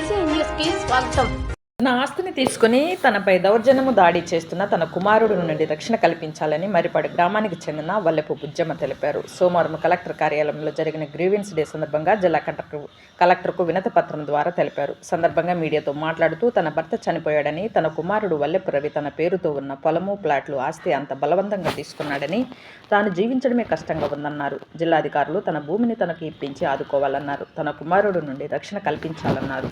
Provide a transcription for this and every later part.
BC news కి స్వాగతం. తన ఆస్తిని తీసుకుని తనపై దౌర్జన్యము దాడి చేస్తున్న తన కుమారుడు నుండి రక్షణ కల్పించాలని మరిపాడు గ్రామానికి చెందిన వల్లెపు బుజ్జమ్మ తెలిపారు. సోమవారం కలెక్టర్ కార్యాలయంలో జరిగిన గ్రీవెన్స్ డే సందర్భంగా జిల్లా కలెక్టర్కు వినతి పత్రం ద్వారా తెలిపారు. సందర్భంగా మీడియాతో మాట్లాడుతూ తన భర్త చనిపోయాడని, తన కుమారుడు వల్లెపు రవి తన పేరుతో ఉన్న పొలము, ప్లాట్లు, ఆస్తి అంత బలవంతంగా తీసుకున్నాడని, తాను జీవించడమే కష్టంగా ఉందన్నారు. జిల్లాధికారులు తన భూమిని తనకు ఇప్పించి ఆదుకోవాలన్నారు. తన కుమారుడు నుండి రక్షణ కల్పించాలన్నారు.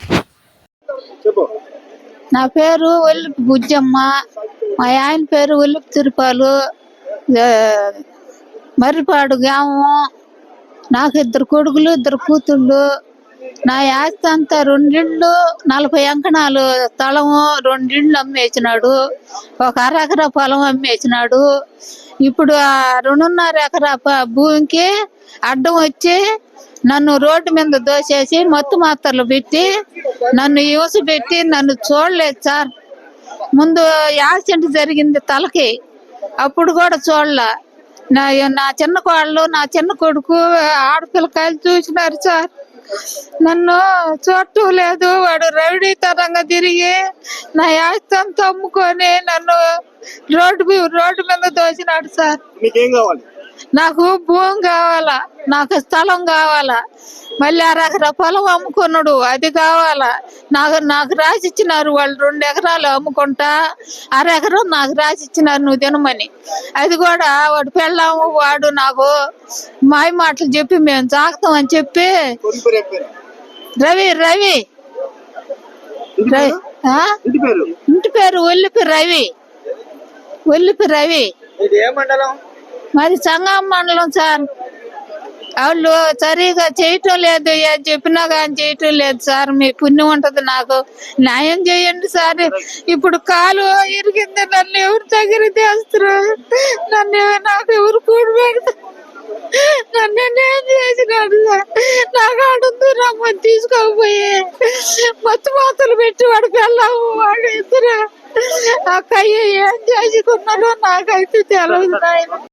నా పేరు ఒల్లిపి బుజ్జమ్మ, మా ఆయన పేరు ఒల్లిపి తిరుపాలు, మర్రిపాడు గ్రామం. నాకు 2 కొడుకులు 2 కూతుళ్ళు. నా ఆస్తి అంతా 2 ఇళ్ళు 40 అంకణాలు స్థలము, 2 ఇళ్ళు అమ్మేసినాడు, 1 అరెకరా పొలం అమ్మేసినాడు. ఇప్పుడు ఆ 2.5 ఎకరా భూమికి అడ్డం వచ్చి నన్ను రోడ్డు మీద దోసేసి మత్తు మాత్రలు పెట్టి నన్ను యూసు పెట్టి నన్ను చూడలేదు సార్. ముందు యాక్సిడెంట్ జరిగింది తలకి, అప్పుడు కూడా చూడలే. నా చిన్న కోళ్ళు, నా చిన్న కొడుకు, ఆడపిల్లకాయలు చూసినారు సార్. నన్ను చూడటం లేదు. వాడు రౌడీతనంగా తిరిగి నా ఆస్తి అంతా అమ్ముకొని నన్ను రోడ్డు మీద దోసినాడు సార్. నాకు భూమి కావాలా, నాకు స్థలం కావాలా, మళ్ళీ 1 ఎకరా పొలం అమ్ముకున్నాడు, అది కావాలా. నాకు రాసిచ్చినారు వాళ్ళు 2 ఎకరాలు అమ్ముకుంటా, 1 ఎకరం నాకు రాసిచ్చినారు నువ్వు తినమని. అది కూడా వాడు పెళ్ళాము, వాడు నాకు మాయ మాటలు చెప్పి మేము సాగుతాం అని చెప్పి రవి ఇంటి పేరు ఒల్లిపి రవి. మరి సంగం మండలం సార్. వాళ్ళు సరిగా చేయటం లేదు, ఏం చెప్పినా కానీ చేయటం లేదు సార్. మీ పుణ్యం ఉంటది, నాకు న్యాయం చేయండి సార్. ఇప్పుడు కాలు ఇరిగింది, నన్ను ఎవరు దగ్గర చేస్తారు? నాకు ఎవరు కూడి పెడతారు? నన్ను ఏం చేసినాడు సార్? నాకు ఆడుంది రమ్మని తీసుకోకపోయి మత్తు మాతలు పెట్టి వాడు వెళ్ళాము, వాడు ఇద్దరు అక్కయ్య ఏం చేసుకున్నారో నాకైతే తెలియదు.